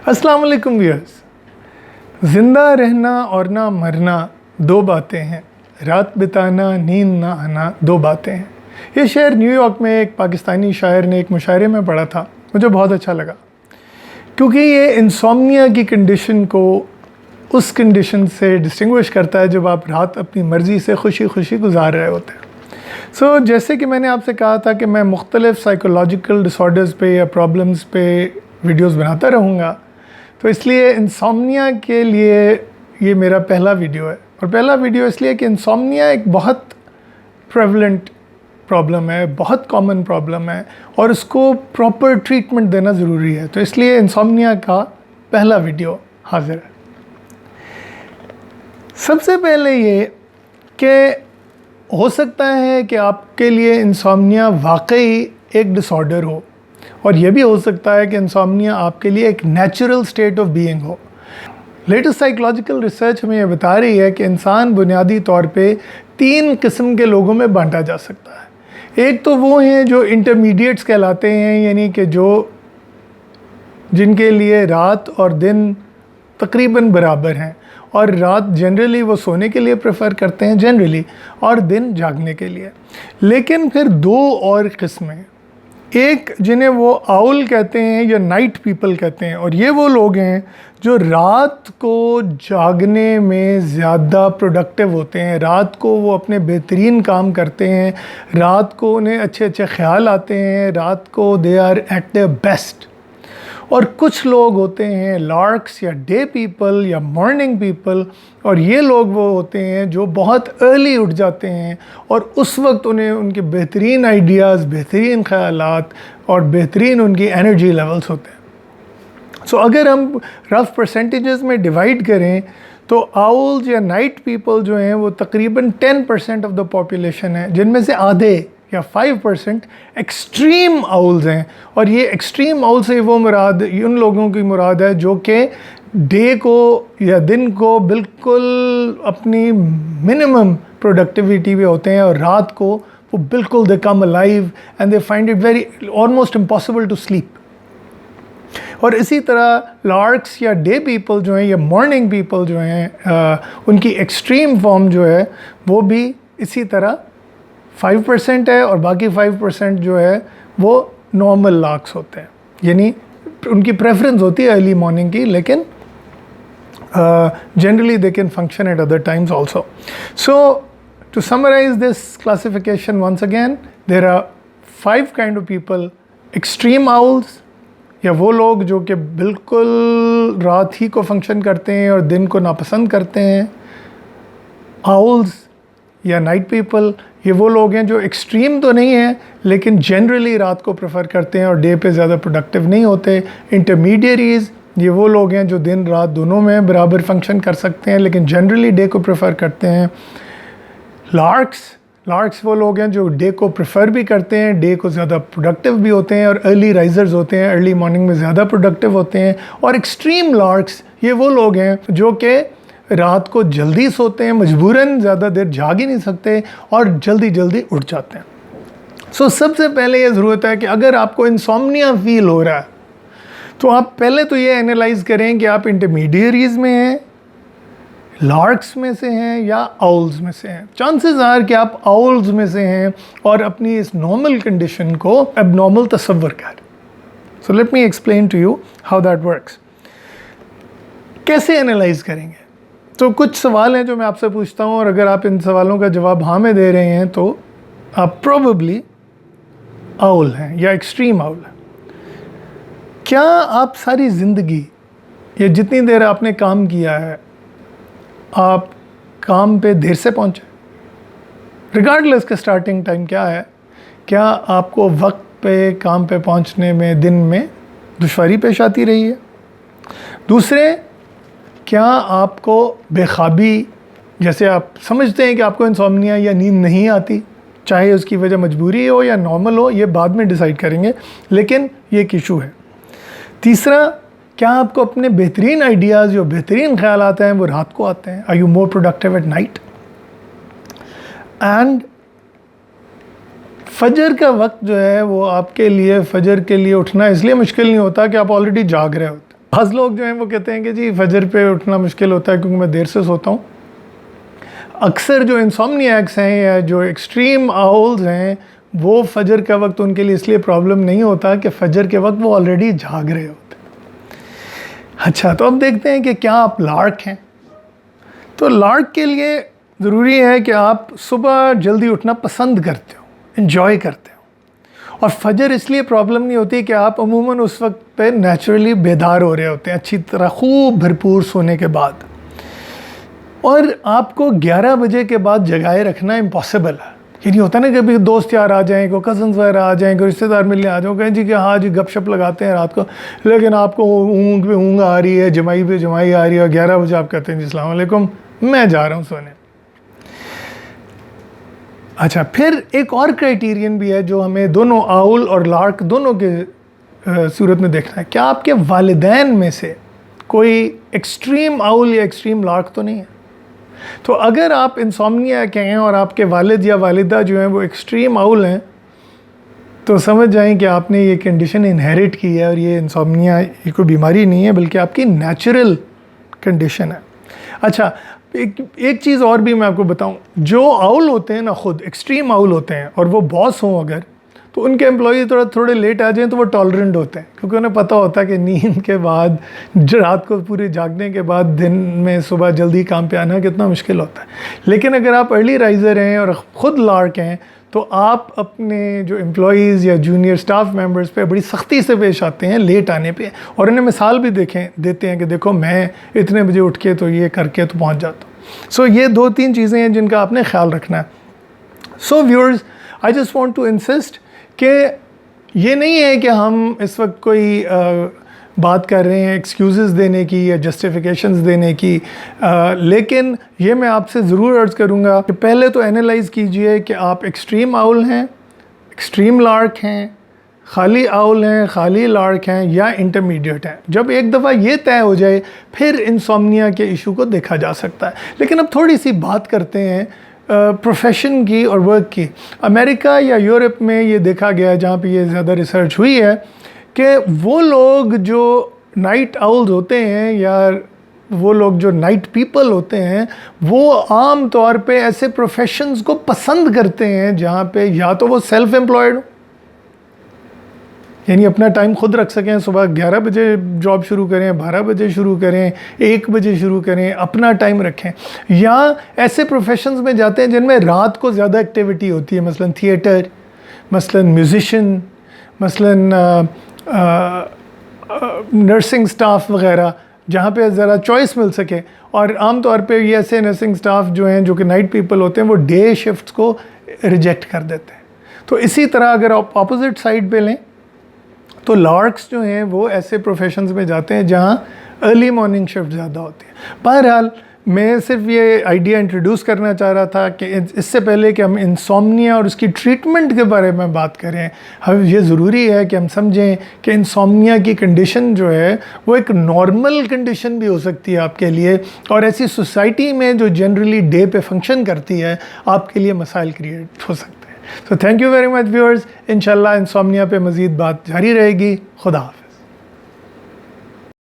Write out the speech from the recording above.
अस्सलाम वालेकुम व्यूअर्स। ज़िंदा रहना और ना मरना दो बातें हैं, रात बिताना नींद ना आना दो बातें हैं। ये शेर न्यूयॉर्क में एक पाकिस्तानी शायर ने एक मुशायरे में पढ़ा था, मुझे बहुत अच्छा लगा क्योंकि ये इंसोम्निया की कंडीशन को उस कंडीशन से डिस्टिंग्विश करता है जब आप रात अपनी मर्ज़ी से खुशी खुशी गुजार रहे होते हैं। जैसे कि मैंने आपसे कहा था कि मैं मुख्तलिफ़ साइकोलॉजिकल डिसऑर्डर्स पे या प्रॉब्लम्स पे वीडियोस बनाता रहूँगा, तो इसलिए इंसोम्निया के लिए ये मेरा पहला वीडियो है। और पहला वीडियो इसलिए कि इंसोम्निया एक बहुत प्रेवलेंट प्रॉब्लम है, बहुत कॉमन प्रॉब्लम है और उसको प्रॉपर ट्रीटमेंट देना ज़रूरी है। तो इसलिए इंसोम्निया का पहला वीडियो हाज़िर है। सबसे पहले ये कि हो सकता है कि आपके लिए इंसोम्निया वाकई एक डिसऑर्डर हो, और ये भी हो सकता है कि इंसोम्निया आपके लिए एक नेचुरल स्टेट ऑफ बीइंग हो। लेटेस्ट साइकोलॉजिकल रिसर्च हमें ये बता रही है कि इंसान बुनियादी तौर पे 3 किस्म के लोगों में बांटा जा सकता है। एक तो वो हैं जो इंटरमीडिएट्स कहलाते हैं, यानी कि जिनके लिए रात और दिन तकरीबन बराबर हैं, और रात जनरली वो सोने के लिए प्रेफर करते हैं जनरली, और दिन जागने के लिए। लेकिन फिर 2 और किस्में, एक जिन्हें वो आउल कहते हैं या नाइट पीपल कहते हैं, और ये वो लोग हैं जो रात को जागने में ज़्यादा प्रोडक्टिव होते हैं, रात को वो अपने बेहतरीन काम करते हैं, रात को उन्हें अच्छे अच्छे ख्याल आते हैं, रात को they are at their best. और कुछ लोग होते हैं लार्क्स या डे पीपल या मॉर्निंग पीपल, और ये लोग वो होते हैं जो बहुत अर्ली उठ जाते हैं और उस वक्त उन्हें उनके बेहतरीन आइडियाज़, बेहतरीन ख़यालात और बेहतरीन उनकी एनर्जी लेवल्स होते हैं। अगर हम रफ़ परसेंटेजेस में डिवाइड करें तो आउल्स या नाइट पीपल जो हैं वो तकरीबन 10% ऑफ द पॉपुलेशन है, जिनमें से आधे या 5% एक्सट्रीम आउल्स हैं। और ये एक्सट्रीम आउल से वो मुराद, उन लोगों की मुराद है जो कि डे को या दिन को बिल्कुल अपनी मिनिमम प्रोडक्टिविटी पे होते हैं, और रात को वो बिल्कुल they come alive and they find it very almost impossible to sleep. और इसी तरह लार्क्स या डे पीपल जो हैं या मॉर्निंग पीपल जो हैं, उनकी एक्सट्रीम फॉर्म जो है वो भी इसी तरह 5% है, और बाकी 5% जो है वो नॉर्मल लार्क्स होते हैं, यानी उनकी प्रेफरेंस होती है अर्ली मॉर्निंग की, लेकिन generally they can function at other times also. To summarise this classification once again, there are 5 kind of people. Extreme owls, या वो लोग जो कि बिल्कुल रात ही को फंक्शन करते हैं और दिन को नापसंद करते हैं। आउल्स या नाइट पीपल, ये वो लोग हैं जो एक्सट्रीम तो नहीं हैं लेकिन जनरली रात को प्रेफर करते हैं और डे पे ज़्यादा प्रोडक्टिव नहीं होते। इंटरमीडिएरीज़, ये वो लोग हैं जो दिन रात दोनों में बराबर फंक्शन कर सकते हैं लेकिन जनरली डे को प्रेफर करते हैं। लार्क्स वो लोग हैं जो डे को प्रेफर भी करते हैं, डे को ज़्यादा प्रोडक्टिव भी होते हैं और अर्ली राइजर्स होते हैं, अर्ली मॉर्निंग में ज़्यादा प्रोडक्टिव होते हैं। और एक्सट्रीम लार्क्स, ये वो लोग हैं जो कि रात को जल्दी सोते हैं, मजबूरन ज़्यादा देर जाग ही नहीं सकते और जल्दी उठ जाते हैं। सबसे पहले ये ज़रूरत है कि अगर आपको इंसोम्निया फील हो रहा है तो आप पहले तो ये एनालाइज़ करें कि आप इंटरमीडिएरीज़ में हैं, लार्क्स में से हैं या आउल्स में से हैं। चांसेस आर कि आप आउल्स में से हैं और अपनी इस नॉर्मल कंडीशन को एबनॉर्मल तस्वर कर। So let me explain to you how that works. कैसे एनालाइज़ करेंगे? तो कुछ सवाल हैं जो मैं आपसे पूछता हूँ, और अगर आप इन सवालों का जवाब हाँ में दे रहे हैं तो आप प्रोबेबली आउल हैं या एक्सट्रीम आउल हैं। क्या आप सारी ज़िंदगी या जितनी देर आपने काम किया है, आप काम पे देर से पहुँचे? रिगार्डलेस के स्टार्टिंग टाइम क्या है, क्या आपको वक्त पे काम पे पहुँचने में दिन में दुश्वारी पेश आती रही है? दूसरे, क्या आपको बेख्वाबी, जैसे आप समझते हैं कि आपको इंसोम्निया या नींद नहीं आती, चाहे उसकी वजह मजबूरी हो या नॉर्मल हो, ये बाद में डिसाइड करेंगे, लेकिन ये एक इशू है। तीसरा, क्या आपको अपने बेहतरीन आइडियाज़, जो बेहतरीन ख्याल आते हैं वो रात को आते हैं? Are you more productive at night? And फजर का वक्त जो है वो आपके लिए, फजर के लिए उठना इसलिए मुश्किल नहीं होता कि आप ऑलरेडी जाग रहे होते, بعض لوگ جو ہیں وہ کہتے ہیں کہ جی فجر پہ اٹھنا مشکل ہوتا ہے کیونکہ میں دیر سے سوتا ہوں. اکثر جو انسومنیاکس ہیں یا جو ایکسٹریم آولز ہیں وہ فجر کا وقت ان کے لیے اس لیے پرابلم نہیں ہوتا کہ فجر کے وقت وہ آلریڈی جاگ رہے ہوتے. اچھا تو اب دیکھتے ہیں کہ کیا آپ لارک ہیں. تو لارک کے لیے ضروری ہے کہ آپ صبح جلدی اٹھنا پسند کرتے ہو, انجوائے کرتے ہو. اور فجر اس لیے پرابلم نہیں ہوتی کہ آپ عموماً اس وقت پہ نیچرلی بیدار ہو رہے ہوتے ہیں اچھی طرح خوب بھرپور سونے کے بعد, اور آپ کو 11 بجے کے بعد جگائے رکھنا امپاسبل ہے. یہ نہیں ہوتا نا کہ ابھی دوست یار آ جائیں, کوئی کزنز وغیرہ آ جائیں, کوئی رشتہ دار ملنے آ جاؤ, کہیں جی کہ ہاں جی گپ شپ لگاتے ہیں رات کو, لیکن آپ کو اونگ پہ اونگ آ رہی ہے, جمائی پہ جمائی آ رہی ہے, اور 11 بجے آپ کہتے ہیں جی السلام علیکم میں جا رہا ہوں سونے. اچھا پھر ایک اور کرائٹیرین بھی ہے جو ہمیں دونوں آؤل اور لارک دونوں کے صورت میں دیکھنا ہے. کیا آپ کے والدین میں سے کوئی ایکسٹریم آؤل یا ایکسٹریم لارک تو نہیں ہے؟ تو اگر آپ انسومنیا کے ہیں اور آپ کے والد یا والدہ جو ہیں وہ ایکسٹریم آؤل ہیں تو سمجھ جائیں کہ آپ نے یہ کنڈیشن انہیریٹ کی ہے, اور یہ انسومنیا یہ کوئی بیماری نہیں ہے بلکہ آپ کی نیچرل کنڈیشن ہے. اچھا ایک چیز اور بھی میں آپ کو بتاؤں, جو آؤل ہوتے ہیں نا خود ایکسٹریم آؤل ہوتے ہیں اور وہ باس ہوں اگر, تو ان کے امپلائی تھوڑے لیٹ آ جائیں تو وہ ٹالرنٹ ہوتے ہیں کیونکہ انہیں پتہ ہوتا ہے کہ نیند کے بعد رات کو پورے جاگنے کے بعد دن میں صبح جلدی کام پہ آنا کتنا مشکل ہوتا ہے. لیکن اگر آپ ارلی رائزر ہیں اور خود لارک ہیں تو آپ اپنے جو امپلائیز یا جونیئر سٹاف ممبرز پہ بڑی سختی سے پیش آتے ہیں لیٹ آنے پہ, اور انہیں مثال بھی دیتے ہیں کہ دیکھو میں اتنے بجے اٹھ کے تو یہ کر کے تو پہنچ جاتا ہوں. سو یہ 2-3 چیزیں ہیں جن کا آپ نے خیال رکھنا ہے. So viewers I just want to insist کہ یہ نہیں ہے کہ ہم اس وقت کوئی بات کر رہے ہیں ایکسکیوزز دینے کی یا جسٹیفیکیشنز دینے کی, لیکن یہ میں آپ سے ضرور عرض کروں گا کہ پہلے تو انالائز کیجئے کہ آپ ایکسٹریم آؤل ہیں, ایکسٹریم لارک ہیں, خالی آؤل ہیں, خالی لارک ہیں, یا انٹرمیڈیٹ ہیں. جب ایک دفعہ یہ طے ہو جائے پھر انسومنیا کے ایشو کو دیکھا جا سکتا ہے. لیکن اب تھوڑی سی بات کرتے ہیں پروفیشن کی اور ورک کی. امریکہ یا یورپ میں یہ دیکھا گیا, جہاں پہ یہ زیادہ ریسرچ ہوئی ہے, کہ وہ لوگ جو نائٹ آؤلز ہوتے ہیں یا وہ لوگ جو نائٹ پیپل ہوتے ہیں وہ عام طور پہ ایسے پروفیشنز کو پسند کرتے ہیں جہاں پہ یا تو وہ سیلف امپلائڈ ہوں, یعنی اپنا ٹائم خود رکھ سکیں, صبح 11 بجے جاب شروع کریں, 12 بجے شروع کریں, 1 بجے شروع کریں, اپنا ٹائم رکھیں, یا ایسے پروفیشنز میں جاتے ہیں جن میں رات کو زیادہ ایکٹیویٹی ہوتی ہے, مثلا تھیٹر, مثلا میوزیشین, مثلا نرسنگ سٹاف وغیرہ, جہاں پہ ذرا چوائس مل سکے. اور عام طور پہ یہ ایسے نرسنگ سٹاف جو ہیں جو کہ نائٹ پیپل ہوتے ہیں وہ ڈے شفٹس کو ریجیکٹ کر دیتے ہیں. تو اسی طرح اگر آپ اپوزٹ سائڈ پہ لیں تو لارکس جو ہیں وہ ایسے پروفیشنز میں جاتے ہیں جہاں ارلی مارننگ شفٹ زیادہ ہوتی ہے. بہرحال میں صرف یہ آئیڈیا انٹروڈیوس کرنا چاہ رہا تھا کہ اس سے پہلے کہ ہم انسومنیا اور اس کی ٹریٹمنٹ کے بارے میں بات کریں, یہ ضروری ہے کہ ہم سمجھیں کہ انسومنیا کی کنڈیشن جو ہے وہ ایک نارمل کنڈیشن بھی ہو سکتی ہے آپ کے لیے, اور ایسی سوسائٹی میں جو جنرلی ڈے پہ فنکشن کرتی ہے آپ کے لیے مسائل کریٹ ہو سکتے ہیں. So thank you very much viewers. انشاءاللہ انسومنیا پہ مزید بات جاری رہے گی. خدا حافظ.